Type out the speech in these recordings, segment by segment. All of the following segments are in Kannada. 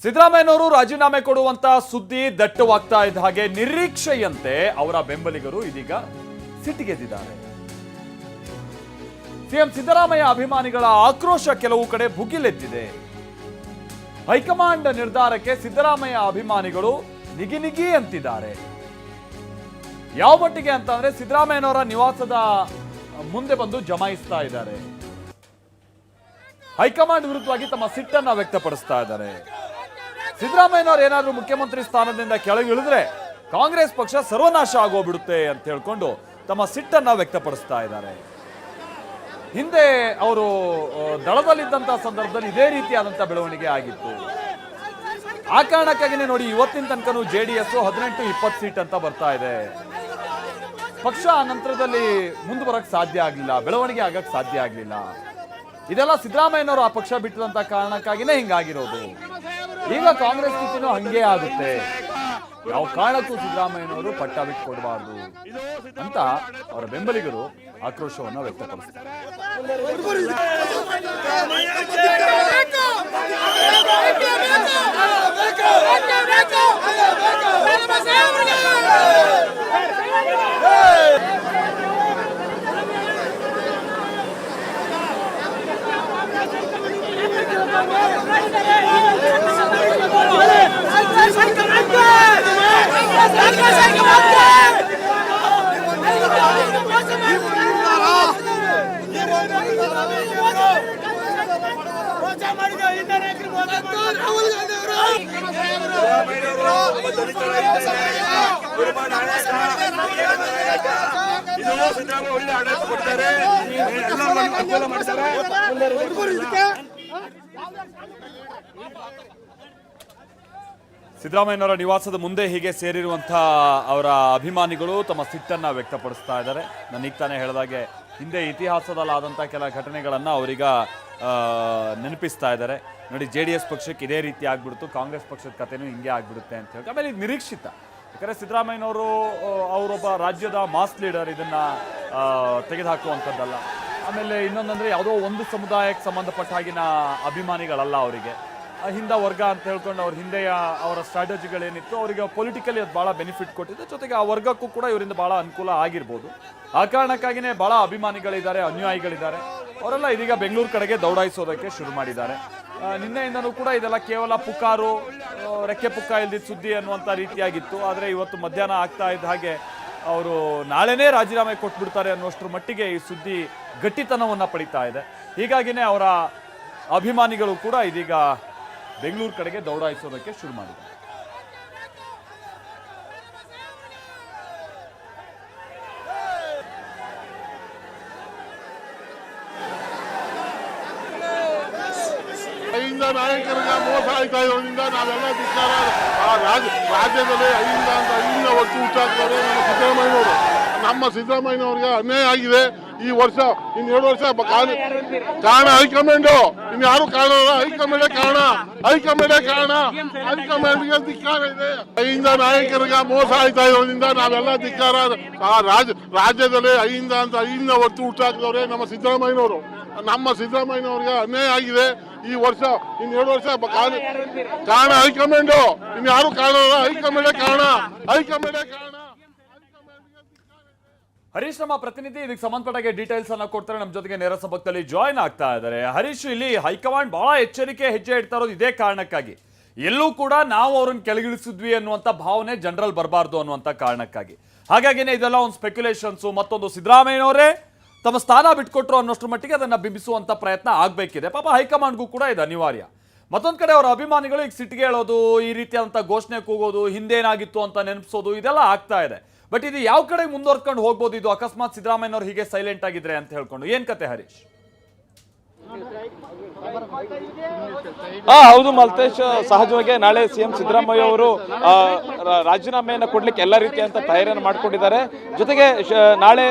ಸಿದ್ದರಾಮಯ್ಯನವರು ರಾಜೀನಾಮೆ ಕೊಡುವಂತ ಸುದ್ದಿ ದಟ್ಟವಾಗ್ತಾ ಇದ್ದ ಹಾಗೆ ನಿರೀಕ್ಷೆಯಂತೆ ಅವರ ಬೆಂಬಲಿಗರು ಇದೀಗ ಸಿಟ್ಟಿಗೆದ್ದಿದ್ದಾರೆ. ಸಿಎಂ ಸಿದ್ದರಾಮಯ್ಯ ಅಭಿಮಾನಿಗಳ ಆಕ್ರೋಶ ಕೆಲವು ಕಡೆ ಭುಗಿಲೆದ್ದಿದೆ. ಹೈಕಮಾಂಡ್ ನಿರ್ಧಾರಕ್ಕೆ ಸಿದ್ದರಾಮಯ್ಯ ಅಭಿಮಾನಿಗಳು ನಿಗಿ ಅಂತಿದ್ದಾರೆ. ಯಾವ ಮಟ್ಟಿಗೆ ಅಂತಂದ್ರೆ ಸಿದ್ದರಾಮಯ್ಯನವರ ನಿವಾಸದ ಮುಂದೆ ಬಂದು ಜಮಾಯಿಸ್ತಾ ಇದ್ದಾರೆ. ಹೈಕಮಾಂಡ್ ವಿರುದ್ಧವಾಗಿ ತಮ್ಮ ಸಿಟ್ಟನ್ನ ವ್ಯಕ್ತಪಡಿಸ್ತಾ ಇದ್ದಾರೆ. ಸಿದ್ದರಾಮಯ್ಯನವರು ಏನಾದ್ರೂ ಮುಖ್ಯಮಂತ್ರಿ ಸ್ಥಾನದಿಂದ ಕೆಳಗಿಳಿದ್ರೆ ಕಾಂಗ್ರೆಸ್ ಪಕ್ಷ ಸರ್ವನಾಶ ಆಗೋಗ್ಬಿಡುತ್ತೆ ಅಂತ ಹೇಳ್ಕೊಂಡು ತಮ್ಮ ಸಿಟ್ಟನ್ನ ವ್ಯಕ್ತಪಡಿಸ್ತಾ ಇದ್ದಾರೆ. ಹಿಂದೆ ಅವರು ದಳದಲ್ಲಿದ್ದಂತಹ ಸಂದರ್ಭದಲ್ಲಿ ಇದೇ ರೀತಿಯಾದಂತಹ ಬೆಳವಣಿಗೆ ಆಗಿತ್ತು. ಆ ಕಾರಣಕ್ಕಾಗಿನೇ ನೋಡಿ ಇವತ್ತಿನ ತನಕನೂ ಜೆಡಿಎಸ್ 18-20 ಸೀಟ್ ಅಂತ ಬರ್ತಾ ಇದೆ. ಪಕ್ಷ ನಂತರದಲ್ಲಿ ಮುಂದುವರಕ್ ಸಾಧ್ಯ ಆಗ್ಲಿಲ್ಲ, ಬೆಳವಣಿಗೆ ಆಗಕ್ ಸಾಧ್ಯ ಆಗ್ಲಿಲ್ಲ. ಇದೆಲ್ಲ ಸಿದ್ದರಾಮಯ್ಯನವರು ಆ ಪಕ್ಷ ಬಿಟ್ಟದಂತ ಕಾರಣಕ್ಕಾಗಿನೇ ಹಿಂಗಾಗಿರೋದು. ಈಗ ಕಾಂಗ್ರೆಸ್ ಸ್ಥಿತಿನೂ ಹಂಗೆ ಆಗುತ್ತೆ. ಯಾವ ಕಾರಣಕ್ಕೂ ಸಿದ್ದರಾಮಯ್ಯನವರು ಪಟ್ಟ ಬಿಟ್ಟು ಕೊಡಬಾರ್ದು ಅಂತ ಅವರ ಬೆಂಬಲಿಗರು ಆಕ್ರೋಶವನ್ನು ವ್ಯಕ್ತಪಡಿಸಿದ್ದಾರೆ. ಸಿದ್ದರಾಮಯ್ಯನವರ ನಿವಾಸದ ಮುಂದೆ ಹೀಗೆ ಸೇರಿರುವಂತಹ ಅವರ ಅಭಿಮಾನಿಗಳು ತಮ್ಮ ಸಿಟ್ಟನ್ನ ವ್ಯಕ್ತಪಡಿಸ್ತಾ ಇದ್ದಾರೆ. ನಾನು ಈಗ ತಾನೇ ಹೇಳಿದಾಗೆ ಹಿಂದೆ ಇತಿಹಾಸದಲ್ಲಾದಂತಹ ಕೆಲ ಘಟನೆಗಳನ್ನ ಅವರೀಗ ನೆನಪಿಸ್ತಾ ಇದ್ದಾರೆ. ನೋಡಿ, JDS ಪಕ್ಷಕ್ಕೆ ಇದೇ ರೀತಿ ಆಗ್ಬಿಡ್ತು, ಕಾಂಗ್ರೆಸ್ ಪಕ್ಷದ ಕಥೆನೂ ಹಿಂಗೆ ಆಗ್ಬಿಡುತ್ತೆ ಅಂತ ಹೇಳಿ. ಆಮೇಲೆ ಇದು ನಿರೀಕ್ಷಿತ. ಯಾಕಂದ್ರೆ ಸಿದ್ದರಾಮಯ್ಯನವರು ಅವರೊಬ್ಬ ರಾಜ್ಯದ ಮಾಸ್ ಲೀಡರ್, ಇದನ್ನ ತೆಗೆದುಹಾಕುವಂಥದ್ದಲ್ಲ. ಆಮೇಲೆ ಇನ್ನೊಂದಂದ್ರೆ ಯಾವುದೋ ಒಂದು ಸಮುದಾಯಕ್ಕೆ ಸಂಬಂಧಪಟ್ಟ ಹಾಗಿನ ಅಭಿಮಾನಿಗಳಲ್ಲ ಅವರಿಗೆ. ಹಿಂದ ವರ್ಗ ಅಂತ ಹೇಳ್ಕೊಂಡು ಅವ್ರ ಹಿಂದೆಯ ಅವರ ಸ್ಟ್ರಾಟಜಿಗಳೇನಿತ್ತು ಅವರಿಗೆ ಪೊಲಿಟಿಕಲಿ ಅದು ಭಾಳ ಬೆನಿಫಿಟ್ ಕೊಟ್ಟಿದೆ. ಜೊತೆಗೆ ಆ ವರ್ಗಕ್ಕೂ ಕೂಡ ಇವರಿಂದ ಭಾಳ ಅನುಕೂಲ ಆಗಿರ್ಬೋದು. ಆ ಕಾರಣಕ್ಕಾಗಿಯೇ ಭಾಳ ಅಭಿಮಾನಿಗಳಿದ್ದಾರೆ, ಅನುಯಾಯಿಗಳಿದ್ದಾರೆ. ಅವರೆಲ್ಲ ಇದೀಗ ಬೆಂಗಳೂರು ಕಡೆಗೆ ದೌಡಾಯಿಸೋದಕ್ಕೆ ಶುರು ಮಾಡಿದ್ದಾರೆ. ನಿನ್ನೆಯಿಂದನೂ ಕೂಡ ಇದೆಲ್ಲ ಕೇವಲ ಪುಕಾರು, ರೆಕ್ಕೆ ಪುಕ್ಕ ಇಲ್ದಿದ್ದ ಸುದ್ದಿ ಅನ್ನುವಂಥ ರೀತಿಯಾಗಿತ್ತು. ಆದರೆ ಇವತ್ತು ಮಧ್ಯಾಹ್ನ ಆಗ್ತಾ ಇದ್ದ ಹಾಗೆ ಅವರು ನಾಳೆನೇ ರಾಜೀನಾಮೆ ಕೊಟ್ಬಿಡ್ತಾರೆ ಅನ್ನೋಷ್ಟರ ಮಟ್ಟಿಗೆ ಈ ಸುದ್ದಿ ಗಟ್ಟಿತನವನ್ನು ಪಡಿತಾ ಇದೆ. ಹೀಗಾಗಿನೇ ಅವರ ಅಭಿಮಾನಿಗಳು ಕೂಡ ಇದೀಗ ಬೆಂಗಳೂರು ಕಡೆಗೆ ದೌಡಾಯಿಸೋದಕ್ಕೆ ಶುರು ಮಾಡಿದ್ದಾರೆ. ನಾಯಕರಿಗೆ ಮೋಸ ಆಯ್ತಾ ಇರೋದ್ರಿಂದ ನಾವೆಲ್ಲ ಧಿಕ್ಕಾರ. ರಾಜ್ಯದಲ್ಲಿ ಐದಿಂದ ಒಟ್ಟು ಹುಟ್ಟಾಕ್ತಾರೆ ನಮ್ಮ ಸಿದ್ದರಾಮಯ್ಯನವ್ರಿಗೆ ಅನ್ಯಾಯ ಆಗಿದೆ. ಈ ವರ್ಷ ಇನ್ನು 2 ವರ್ಷ ಕಾರಣ ಹೈಕಮಾಂಡು, ಇನ್ನು ಯಾರು ಕಾರಣ ಅಲ್ಲ, ಹೈಕಮಾಂಡೇ ಕಾರಣ. ಹೈಕಮಾಂಡ್ಗೆ ಧಿಕ್ಕಾರ ಇದೆ. ಐದಿಂದ ನಾಯಕರಿಗೆ ಮೋಸ ಆಯ್ತಾ ಇರೋದ್ರಿಂದ ನಾವೆಲ್ಲ ಧಿಕ್ಕಾರ. ರಾಜ್ಯದಲ್ಲಿ ಐದಿಂದ ಒಟ್ಟು ಹುಟ್ಟಾಕಿದವ್ರೆ ನಮ್ಮ ಸಿದ್ದರಾಮಯ್ಯನವರು. ನಮ್ಮ ಸಿದ್ದರಾಮಯ್ಯನವ್ರಿಗೆ ಅನ್ಯಾಯ ಆಗಿದೆ. ಈ ವರ್ಷ ಇನ್ನು 2 ವರ್ಷ ಕಾರಣ ಹೈಕಮಾಂಡು, ಇನ್ನು ಯಾರು ಕಾರಣ ಅಲ್ಲ, ಹೈಕಮಾಂಡೇ ಕಾರಣ. ಹರೀಶ್ ನಮ್ಮ ಪ್ರತಿನಿಧಿ ಇದಕ್ಕೆ ಸಂಬಂಧಪಟ್ಟಾಗೆ ಡೀಟೇಲ್ಸ್ ಅನ್ನ ಕೊಡ್ತಾರೆ. ನಮ್ಮ ಜೊತೆಗೆ ನೇರ ಸಂಪರ್ಕದಲ್ಲಿ ಜಾಯ್ನ್ ಆಗ್ತಾ ಇದ್ದಾರೆ. ಹರೀಶ್, ಇಲ್ಲಿ ಹೈಕಮಾಂಡ್ ಬಹಳ ಎಚ್ಚರಿಕೆ ಹೆಜ್ಜೆ ಇಡ್ತಾ ಇರೋದು ಇದೇ ಕಾರಣಕ್ಕಾಗಿ. ಎಲ್ಲೂ ಕೂಡ ನಾವು ಅವ್ರನ್ನ ಕೆಳಗಿಳಿಸಿದ್ವಿ ಅನ್ನುವಂಥ ಭಾವನೆ ಜನರಲ್ ಬರಬಾರ್ದು ಅನ್ನುವಂಥ ಕಾರಣಕ್ಕಾಗಿ. ಹಾಗಾಗಿನೇ ಇದೆಲ್ಲ ಒಂದು ಸ್ಪೆಕ್ಯುಲೇಷನ್ಸು. ಮತ್ತೊಂದು ಸಿದ್ದರಾಮಯ್ಯನವರೇ ತಮ್ಮ ಸ್ಥಾನ ಬಿಟ್ಕೊಟ್ರು ಅನ್ನೋಷ್ಟ್ರ ಮಟ್ಟಿಗೆ ಅದನ್ನ ಬಿಂಬಿಸುವಂತ ಪ್ರಯತ್ನ ಆಗ್ಬೇಕಿದೆ. ಪಾಪ ಹೈಕಮಾಂಡ್ಗೂ ಕೂಡ ಇದು ಅನಿವಾರ್ಯ. ಮತ್ತೊಂದ್ ಕಡೆ ಅವರ ಅಭಿಮಾನಿಗಳು ಈಗ ಸಿಟ್ಟಿಗೆ ಹೇಳೋದು, ಈ ರೀತಿಯಾದಂಥ ಘೋಷಣೆ ಕೂಗೋದು, ಹಿಂದೇನಾಗಿತ್ತು ಅಂತ ನೆನಪಿಸೋದು, ಇದೆಲ್ಲ ಆಗ್ತಾ ಇದೆ. ಬಟ್ ಇದು ಯಾವ ಕಡೆ ಮುಂದುವರ್ಕೊಂಡು ಹೋಗ್ಬೋದು ಇದು ಅಕಸ್ಮಾತ್ ಸಿದ್ದರಾಮಯ್ಯನವರು ಹೀಗೆ ಸೈಲೆಂಟ್ ಆಗಿದ್ರೆ ಅಂತ ಹೇಳ್ಕೊಂಡು? ಏನ್ ಕತೆ ಹರೀಶ್? ಹೌದು ಮಲ್ತೇಶ್, ಸಹಜವಾಗಿ ನಾಳೆ ಸಿಎಂ ಸಿದ್ದರಾಮಯ್ಯ ಅವರು ರಾಜೀನಾಮೆಯನ್ನು ಕೊಡ್ಲಿಕ್ಕೆ ಎಲ್ಲ ರೀತಿಯಂತ ತಯಾರಿಯನ್ನು ಮಾಡಿಕೊಂಡಿದ್ದಾರೆ. ಜೊತೆಗೆ ನಾಳೆ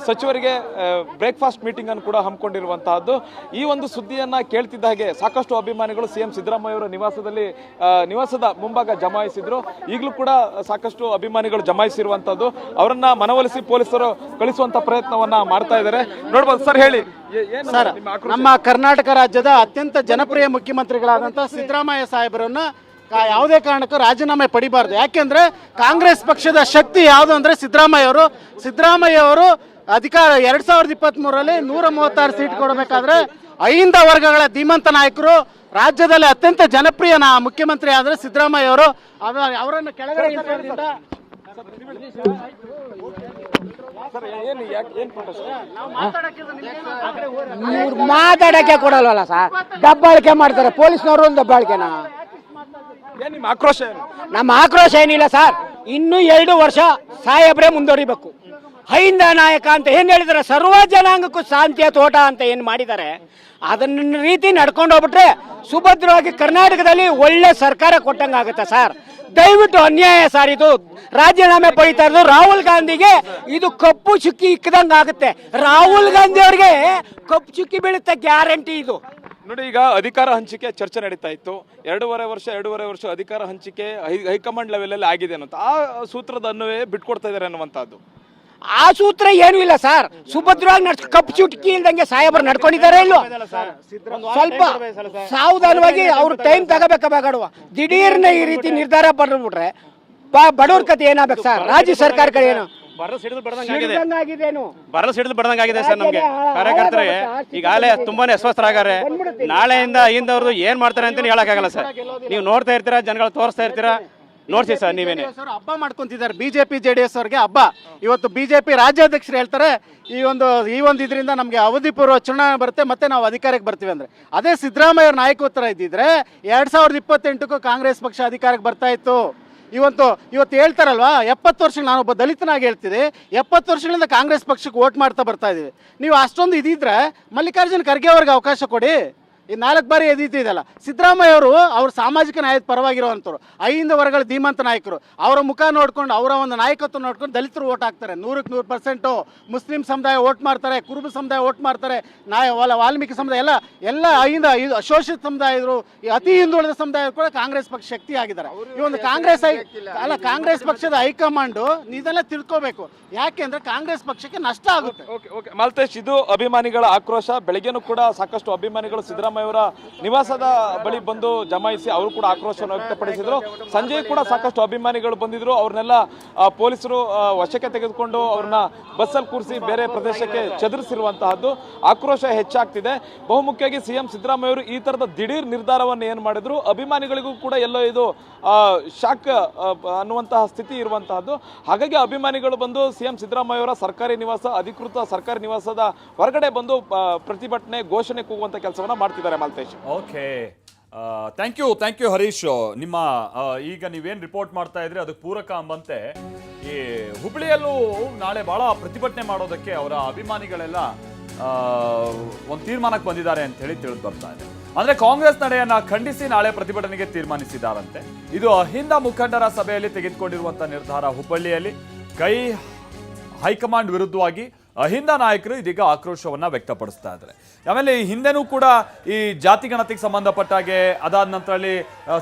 ಸಚಿವರಿಗೆ ಬ್ರೇಕ್ಫಾಸ್ಟ್ ಮೀಟಿಂಗ್ ಅನ್ನು ಕೂಡ ಹಮ್ಮಿಕೊಂಡಿರುವಂತಹದ್ದು. ಈ ಒಂದು ಸುದ್ದಿಯನ್ನ ಕೇಳ್ತಿದ್ದ ಹಾಗೆ ಸಾಕಷ್ಟು ಅಭಿಮಾನಿಗಳು ಸಿಎಂ ಸಿದ್ದರಾಮಯ್ಯ ಅವರ ನಿವಾಸದ ಮುಂಭಾಗ ಜಮಾಯಿಸಿದ್ರು. ಈಗಲೂ ಕೂಡ ಸಾಕಷ್ಟು ಅಭಿಮಾನಿಗಳು ಜಮಾಯಿಸಿರುವಂತಹದ್ದು. ಅವರನ್ನ ಮನವೊಲಿಸಿ ಪೊಲೀಸರು ಕಳಿಸುವಂತ ಪ್ರಯತ್ನವನ್ನ ಮಾಡ್ತಾ ಇದ್ದಾರೆ. ನೋಡ್ಬೋದು ಸರ್, ಹೇಳಿ. ಸರ್, ನಮ್ಮ ಕರ್ನಾಟಕ ರಾಜ್ಯದ ಅತ್ಯಂತ ಜನಪ್ರಿಯ ಮುಖ್ಯಮಂತ್ರಿಗಳಾದಂತಹ ಸಿದ್ದರಾಮಯ್ಯ ಸಾಹೇಬರನ್ನ ಯಾವುದೇ ಕಾರಣಕ್ಕೂ ರಾಜೀನಾಮೆ ಪಡಿಬಾರ್ದು. ಯಾಕೆಂದ್ರೆ ಕಾಂಗ್ರೆಸ್ ಪಕ್ಷದ ಶಕ್ತಿ ಯಾವುದು ಅಂದ್ರೆ ಸಿದ್ದರಾಮಯ್ಯ ಅವರು ಅಧಿಕಾರ 2023ರಲ್ಲಿ 136 ಸೀಟ್ ಕೊಡಬೇಕಾದ್ರೆ ಅಹಿಂದ ವರ್ಗಗಳ ಧೀಮಂತ ನಾಯಕರು, ರಾಜ್ಯದಲ್ಲಿ ಅತ್ಯಂತ ಜನಪ್ರಿಯ ಮುಖ್ಯಮಂತ್ರಿ ಆದ್ರೆ ಸಿದ್ದರಾಮಯ್ಯ ಅವರು, ಅವರನ್ನು ಕೆಳಗಡೆ ಇಳಿಸೋದ್ರಿಂದ ಇವ್ರು ಮಾತಾಡಕ್ಕೆ ಕೊಡಲ್ವಲ್ಲ ಸರ್, ದಬ್ಬಾಳಿಕೆ ಮಾಡ್ತಾರೆ ಪೊಲೀಸ್ನವರು. ದಬ್ಬಾಳಿಕೆನ ನಿಮ್ಮ ಆಕ್ರೋಶ ಏನು? ನಮ್ಮ ಆಕ್ರೋಶ ಏನಿಲ್ಲ ಸರ್, ಇನ್ನೂ 2 ವರ್ಷ ಸಾಹೇಬ್ರೆ ಮುಂದುವರಿಬೇಕು. ಅಹಿಂದ ನಾಯಕ ಅಂತ ಏನ್ ಹೇಳಿದಾರೆ, ಸರ್ವ ಜನಾಂಗಕ್ಕೂ ಶಾಂತಿಯ ತೋಟ ಅಂತ ಏನ್ ಮಾಡಿದ್ದಾರೆ, ಅದನ್ನ ರೀತಿ ನಡ್ಕೊಂಡು ಹೋಗ್ಬಿಟ್ರೆ ಸುಭದ್ರವಾಗಿ ಕರ್ನಾಟಕದಲ್ಲಿ ಒಳ್ಳೆ ಸರ್ಕಾರ ಕೊಟ್ಟಂಗಾಗುತ್ತೆ ಸರ್. ದಯವಿಟ್ಟು ಅನ್ಯಾಯ ಸರ್ ಇದು. ರಾಜೀನಾಮೆ ಪಡಿತಾ ಇರೋದು ರಾಹುಲ್ ಗಾಂಧಿಗೆ ಇದು ಕಪ್ಪು ಚುಕ್ಕಿ ಇಕ್ಕದಂಗ ಆಗುತ್ತೆ. ರಾಹುಲ್ ಗಾಂಧಿ ಅವ್ರಿಗೆ ಕಪ್ಪು ಚುಕ್ಕಿ ಬೀಳುತ್ತೆ ಗ್ಯಾರಂಟಿ ಇದು. ನೋಡಿ, ಈಗ ಅಧಿಕಾರ ಹಂಚಿಕೆ ಚರ್ಚೆ ನಡೀತಾ ಇತ್ತು. 2.5 ವರ್ಷ ಅಧಿಕಾರ ಹಂಚಿಕೆ ಹೈಕಮಾಂಡ್ ಲೆವೆಲ್ ಅಲ್ಲಿ ಆಗಿದೆ ಅನ್ನೋ ಆ ಸೂತ್ರದ ಅನ್ವಯ ಬಿಟ್ಕೊಡ್ತಾ ಇದ್ದಾರೆ ಅನ್ನುವಂಥದ್ದು. ಆ ಸೂತ್ರ ಏನೂ ಇಲ್ಲ ಸರ್. ಸುಭದ್ರವಾಗಿ ಕಪ್ಪು ಚುಟ್ಕಿ ಇಲ್ದಂಗೆ ಸಾಹೇಬರು ನಡ್ಕೊಂಡಿದ್ದಾರೆ ಇಲ್ವೋ? ಸ್ವಲ್ಪ ಸಾವಧಾನವಾಗಿ ಅವ್ರು ಟೈಮ್ ತಗೋಬೇಕಾಗಡುವ. ದಿಢೀರ್ನ ಈ ರೀತಿ ನಿರ್ಧಾರ ಪಡ್ಬಿಟ್ರೆ ಬಡವ್ರ ಕತೆ ಏನಾಗಬೇಕು ಸರ್? ರಾಜ್ಯ ಸರ್ಕಾರಗಳು ಏನು ಬರಲು ಸಿಡಿದು ಬಡದಂಗಾಗಿದೆ ಸರ್. ನಮ್ಗೆ ಕಾರ್ಯಕರ್ತರಿಗೆ ಈಗಾಗಲೇ ತುಂಬಾನೇ ಅಸ್ವಸ್ಥರಾಗಾರೆ. ನಾಳೆಯಿಂದ ಅಹಿಂದವ್ರದ್ದು ಏನ್ ಮಾಡ್ತಾರೆ ಅಂತ ಹೇಳಕ್ಕಾಗಲ್ಲ ಸರ್. ನೀವು ನೋಡ್ತಾ ಇರ್ತೀರಾ, ಜನಗಳು ತೋರಿಸ್ತಾ ಇರ್ತೀರಾ, ನೋಡ್ಸಿ ಸರ್ ನೀವೇನೆ. ಹಬ್ಬ ಮಾಡ್ಕೊಂತಿದ್ದಾರೆ ಬಿಜೆಪಿ JDS ಅವ್ರಿಗೆ ಹಬ್ಬ. ಇವತ್ತು ಬಿಜೆಪಿ ರಾಜ್ಯಾಧ್ಯಕ್ಷರು ಹೇಳ್ತಾರೆ ಈ ಒಂದು ಇದರಿಂದ ನಮಗೆ ಅವಧಿ ಪೂರ್ವ ಚುನಾವಣೆ ಬರುತ್ತೆ, ಮತ್ತೆ ನಾವು ಅಧಿಕಾರಕ್ಕೆ ಬರ್ತೀವಿ ಅಂದ್ರೆ. ಅದೇ ಸಿದ್ದರಾಮಯ್ಯ ಅವ್ರ ನಾಯಕತ್ವ ಇದ್ದಿದ್ರೆ 2028ಕ್ಕೂ ಕಾಂಗ್ರೆಸ್ ಪಕ್ಷ ಅಧಿಕಾರಕ್ಕೆ ಬರ್ತಾ ಇತ್ತು. ಇವತ್ತು ಹೇಳ್ತಾರಲ್ವಾ, 70 ವರ್ಷ ನಾನೊಬ್ಬ ದಲಿತನಾಗಿ ಹೇಳ್ತಿದ್ದೆ, 70 ವರ್ಷಗಳಿಂದ ಕಾಂಗ್ರೆಸ್ ಪಕ್ಷಕ್ಕೆ ವೋಟ್ ಮಾಡ್ತಾ ಬರ್ತಾ ಇದೀವಿ. ನೀವು ಅಷ್ಟೊಂದು ಇದಿದ್ರೆ ಮಲ್ಲಿಕಾರ್ಜುನ್ ಖರ್ಗೆ ಅವ್ರಿಗೆ ಅವಕಾಶ ಕೊಡಿ. ಈ 4 ಬಾರಿ ಎದ್ದಿದ್ದಲ್ಲ. ಸಿದ್ದರಾಮಯ್ಯ ಅವರು ಅವ್ರ ಸಾಮಾಜಿಕ ನ್ಯಾಯದ ಪರವಾಗಿರುವಂಥವ್ರು, ಅಹಿಂದ ವರ್ಗಗಳ ಧೀಮಂತ ನಾಯಕರು. ಅವರ ಮುಖ ನೋಡ್ಕೊಂಡು, ಅವರ ಒಂದು ನಾಯಕತ್ವ ನೋಡ್ಕೊಂಡು ದಲಿತರು ಓಟ್ ಹಾಕ್ತಾರೆ. 100% ಮುಸ್ಲಿಂ ಸಮುದಾಯ ಓಟ್ ಮಾಡ್ತಾರೆ, ಕುರುಬ ಸಮುದಾಯ ಓಟ್ ಮಾಡ್ತಾರೆ, ವಾಲ್ಮೀಕಿ ಸಮುದಾಯ ಎಲ್ಲ ಅಹಿಂದ ಶೋಷಿತ ಸಮುದಾಯ ಇದ್ರು, ಈ ಅತಿ ಹಿಂದುಳಿದ ಸಮುದಾಯ ಕೂಡ ಕಾಂಗ್ರೆಸ್ ಪಕ್ಷ ಶಕ್ತಿ ಆಗಿದ್ದಾರೆ. ಈ ಒಂದು ಕಾಂಗ್ರೆಸ್ ಪಕ್ಷದ ಹೈಕಮಾಂಡು ಇದೆಲ್ಲ ತಿಳ್ಕೋಬೇಕು. ಯಾಕೆಂದ್ರೆ ಕಾಂಗ್ರೆಸ್ ಪಕ್ಷಕ್ಕೆ ನಷ್ಟ ಆಗುತ್ತೆ. ಓಕೆ ಮಾಲ್ತೇಶ್, ಇದು ಅಭಿಮಾನಿಗಳ ಆಕ್ರೋಶ. ಬೆಳಗ್ಗೆನೂ ಕೂಡ ಸಾಕಷ್ಟು ಅಭಿಮಾನಿಗಳು ಸಿದ್ದರಾಮಯ್ಯ ಅವರ ನಿವಾಸದ ಬಳಿ ಬಂದು ಜಮಾಯಿಸಿ ಅವರು ಕೂಡ ಆಕ್ರೋಶವನ್ನು ವ್ಯಕ್ತಪಡಿಸಿದ್ರು. ಸಂಜೆ ಕೂಡ ಸಾಕಷ್ಟು ಅಭಿಮಾನಿಗಳು ಬಂದಿದ್ರು. ಅವ್ರನ್ನೆಲ್ಲ ಪೊಲೀಸರು ವಶಕ್ಕೆ ತೆಗೆದುಕೊಂಡು ಅವ್ರನ್ನ ಬಸ್ಸಲ್ಲಿ ಕೂರಿಸಿ ಬೇರೆ ಪ್ರದೇಶಕ್ಕೆ ಚದುರಿಸಿರುವಂತಹದ್ದು. ಆಕ್ರೋಶ ಹೆಚ್ಚಾಗ್ತಿದೆ. ಬಹುಮುಖ್ಯವಾಗಿ ಸಿಎಂ ಸಿದ್ದರಾಮಯ್ಯ ಅವರು ಈ ತರದ ದಿಢೀರ್ ನಿರ್ಧಾರವನ್ನು ಏನು ಮಾಡಿದ್ರು, ಅಭಿಮಾನಿಗಳಿಗೂ ಕೂಡ ಎಲ್ಲೋ ಇದು ಶಾಕ್ ಅನ್ನುವಂತಹ ಸ್ಥಿತಿ ಇರುವಂತಹದ್ದು. ಹಾಗಾಗಿ ಅಭಿಮಾನಿಗಳು ಬಂದು ಸಿಎಂ ಸಿದ್ದರಾಮಯ್ಯ ಅವರ ಸರ್ಕಾರಿ ನಿವಾಸ, ಅಧಿಕೃತ ಸರ್ಕಾರಿ ನಿವಾಸದ ಹೊರಗಡೆ ಬಂದು ಪ್ರತಿಭಟನೆ ಘೋಷಣೆ ಕೂಗುವಂತ ಕೆಲಸವನ್ನ ಮಾಡ್ತಿದ್ದಾರೆ. Malthesh, okay, thank you Harish. ನಿಮ್ಮ ಈಗ ನೀವೇನು ರಿಪೋರ್ಟ್ ಮಾಡ್ತಾ ಇದ್ರಿ ಅದಕ್ಕೆ ಪೂರಕ ಅಂಬಂತೆ ಈ ಹುಬ್ಳಿಯಲ್ಲೂ ನಾಳೆ ಬಹಳ ಪ್ರತಿಭಟನೆ ಮಾಡೋದಕ್ಕೆ ಅವರ ಅಭಿಮಾನಿಗಳೆಲ್ಲ ಒಂದು ತೀರ್ಮಾನಕ್ಕೆ ಬಂದಿದ್ದಾರೆ ಅಂತ ಹೇಳಿ ತಿಳಿದು ಬರ್ತಾ ಇದೆ. ಅಂದ್ರೆ ಕಾಂಗ್ರೆಸ್ ನಡೆಯನ್ನ ಖಂಡಿಸಿ ನಾಳೆ ಪ್ರತಿಭಟನೆಗೆ ತೀರ್ಮಾನಿಸಿದ್ದಾರಂತೆ. ಇದು ಅಹಿಂದ ಮುಖಂಡರ ಸಭೆಯಲ್ಲಿ ತೆಗೆದುಕೊಂಡಿರುವಂತಹ ನಿರ್ಧಾರ. ಹುಬ್ಬಳ್ಳಿಯಲ್ಲಿ ಹೈಕಮಾಂಡ್ ವಿರುದ್ಧವಾಗಿ ಅಹಿಂದ ನಾಯಕರು ಇದೀಗ ಆಕ್ರೋಶವನ್ನ ವ್ಯಕ್ತಪಡಿಸ್ತಾ ಇದ್ದಾರೆ. ಆಮೇಲೆ ಈ ಹಿಂದೆನೂ ಕೂಡ ಈ ಜಾತಿ ಗಣತಿಗೆ ಸಂಬಂಧಪಟ್ಟಾಗೆ ಅದಾದ ನಂತರದಲ್ಲಿ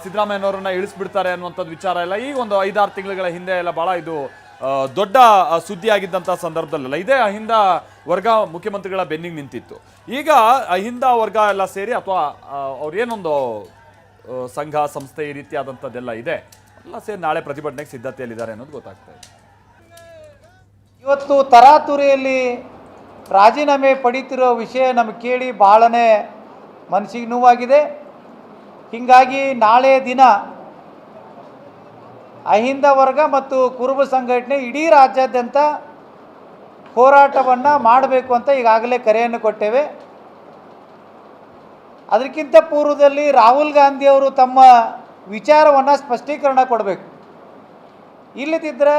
ಸಿದ್ದರಾಮಯ್ಯನವರನ್ನ ಇಳಿಸ್ಬಿಡ್ತಾರೆ ಅನ್ನುವಂಥದ್ದು ವಿಚಾರ ಎಲ್ಲ ಈ ಒಂದು 5-6 ತಿಂಗಳ ಹಿಂದೆ ಎಲ್ಲ ಬಹಳ ಇದು ದೊಡ್ಡ ಸುದ್ದಿ ಆಗಿದ್ದಂಥ ಸಂದರ್ಭದಲ್ಲೆಲ್ಲ ಇದೇ ಅಹಿಂದ ವರ್ಗ ಮುಖ್ಯಮಂತ್ರಿಗಳ ಬೆನ್ನಿಗೆ ನಿಂತಿತ್ತು. ಈಗ ಅಹಿಂದ ವರ್ಗ ಎಲ್ಲ ಸೇರಿ ಅಥವಾ ಅವ್ರೇನೊಂದು ಸಂಘ ಸಂಸ್ಥೆ ಈ ರೀತಿಯಾದಂಥದ್ದೆಲ್ಲ ಇದೆ ಎಲ್ಲ ಸೇರಿ ನಾಳೆ ಪ್ರತಿಭಟನೆಗೆ ಸಿದ್ಧತೆಯಲ್ಲಿದ್ದಾರೆ ಅನ್ನೋದು ಗೊತ್ತಾಗ್ತಾ ಇದೆ. ಇವತ್ತು ತರಾತುರಿಯಲ್ಲಿ ರಾಜೀನಾಮೆ ಪಡೀತಿರೋ ವಿಷಯ ನಮಗೆ ಕೇಳಿ ಭಾಳನೇ ಮನಸ್ಸಿಗೆ ನೋವಾಗಿದೆ. ಹೀಗಾಗಿ ನಾಳೆ ದಿನ ಅಹಿಂದ ವರ್ಗ ಮತ್ತು ಕುರುಬ ಸಂಘಟನೆ ಇಡೀ ರಾಜ್ಯಾದ್ಯಂತ ಹೋರಾಟವನ್ನು ಮಾಡಬೇಕು ಅಂತ ಈಗಾಗಲೇ ಕರೆಯನ್ನು ಕೊಟ್ಟೇವೆ. ಅದಕ್ಕಿಂತ ಪೂರ್ವದಲ್ಲಿ ರಾಹುಲ್ ಗಾಂಧಿಯವರು ತಮ್ಮ ವಿಚಾರವನ್ನು ಸ್ಪಷ್ಟೀಕರಣ ಕೊಡಬೇಕು. ಇಲ್ಲದಿದ್ದರೆ